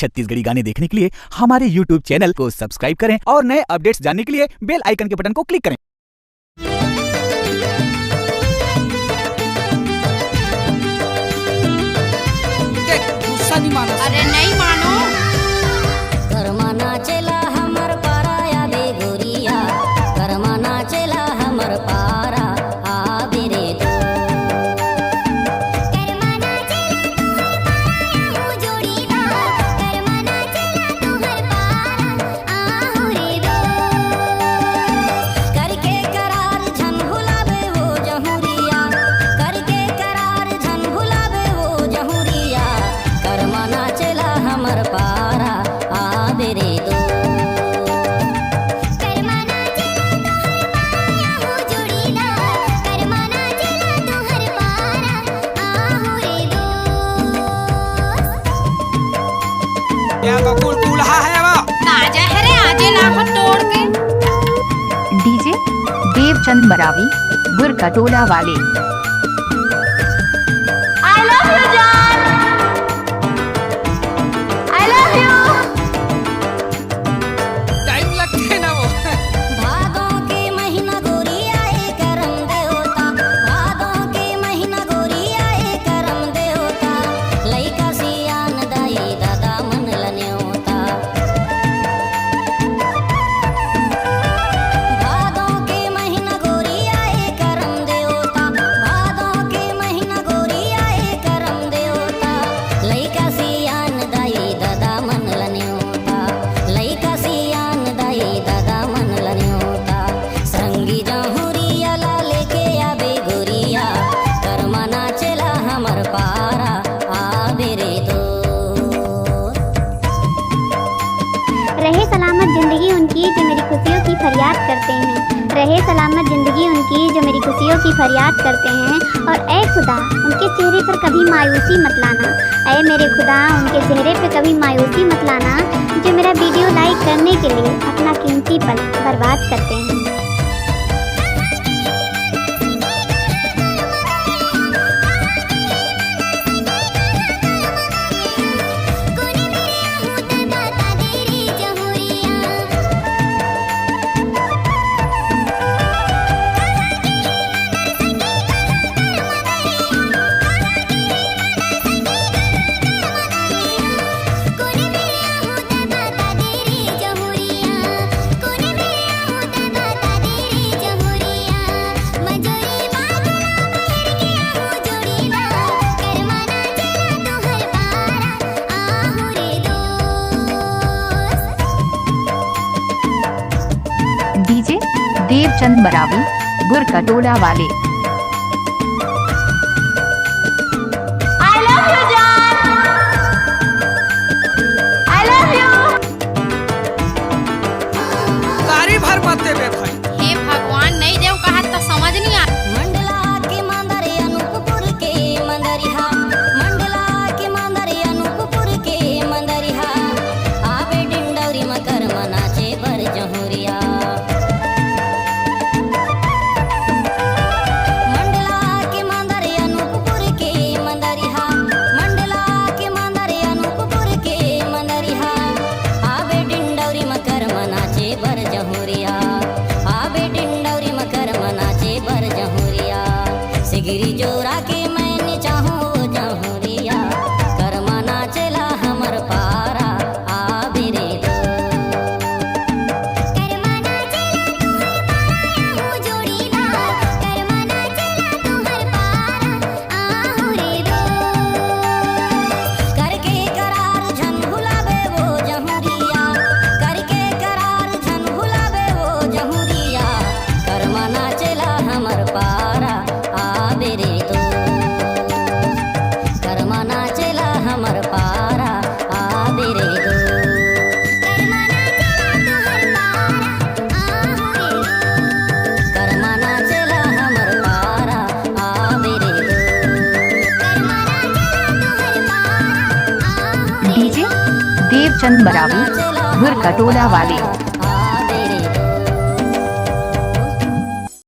छत्तीसगढ़ी गाने देखने के लिए हमारे YouTube चैनल को सब्सक्राइब करें और नए अपडेट्स जानने के लिए बेल आइकन के बटन को क्लिक करें। अरे नहीं मानो करमाना चला हमर पारा या बेगोरिया, करमाना चला हमर पारा आबे रे दो। करमाना चला तुहर पारा जोड़ीला, करमाना चला तुहर पारा आहू रे दो। करके करार झन भुलावे वो जहुरिया, करके करार झन भुलावे वो जहुरिया, करमाना चला हमर पारा आबे रे दो। करमाना चला तुहर पारा हो जोड़ीला, करमाना चला तुहर पारा आहू रे दो। क्या बकुल दूल्हा है वो? ताजा है रे, आजे लाखों तोड़ के। डीजे देवचंद मरावी गुरकटोला वाले। I love you जान, I love you। टाइम लगते ना वो। भादों के महीना गोरी आए करम देवता, भादों के महीना गोरी आए करम देवता, लइका सियान दाई दादा मन लन्योता। भादों के महीना गोरी आए करम देवता, भादों के महीना गोरी आए करम देवता, लइका सियान दाई दादा मन लन्योता, लइका सियान दाई दादा मन लन्योता। संगी जहुरिया ला लेके आबे गोरिया, करमाना चला हमर पारा आबे रे दो। रहे सलामत जिंदगी उनकी जो मेरी खुशियों की फरियाद करते हैं, रहे सलामत जिंदगी उनकी जो मेरी खुशियों की फरियाद करते हैं। और ऐ खुदा उनके चेहरे पर कभी मायूसी मत लाना, ऐ मेरे खुदा उनके चेहरे पर कभी मायूसी मत लाना, जो मेरा वीडियो लाइक करने के लिए अपना कीमती पल बर्बाद करते हैं। डीजे देवचंद मरावी गुरकटोला वाले। I love you जान, I love you। गाड़ी भर मत दे बे भाई। हे भगवान, नहीं देव कहा तो समझ नहीं आ। मंडला के मांदर अनूपपुर के मंदरिहा, मंडला के मांदर अनूपपुर के मंदरिहा, आबे डिंडौरी मकर मनाचे बर जहुरिया। मंडला के मांदर अनूपपुर के मंदरिहा, मंडला के मांदर अनूपपुर के मंदरिहा, आबे डिंडौरी मकर मनाचे बर जहुरिया, आबे डिंडौरी मकर मनाचे बर जहुरिया। सिगरी जोरा के मैंने चाहूँ वो जहुरिया, करमाना चला हमर पारा आबे रे दो। करमाना चला तुहर पारा हो जोड़ीला, करमाना चला तुहर पारा आहू रे दो। करके करार झन भुलावे वो जहुरिया, करके करार झन भुलावे वो जहुरिया, करमाना चला हमर पारा आबे रे दो। करमाना चला हमर पारा आबे रे दो। करमाना चला तुहर पारा आहू रे दो, करमाना चला हमर पारा आबे रे दो। करमाना चला तुहर पारा आहू रे दो। डीजे देवचंद मरावी गुरकटोला वाले।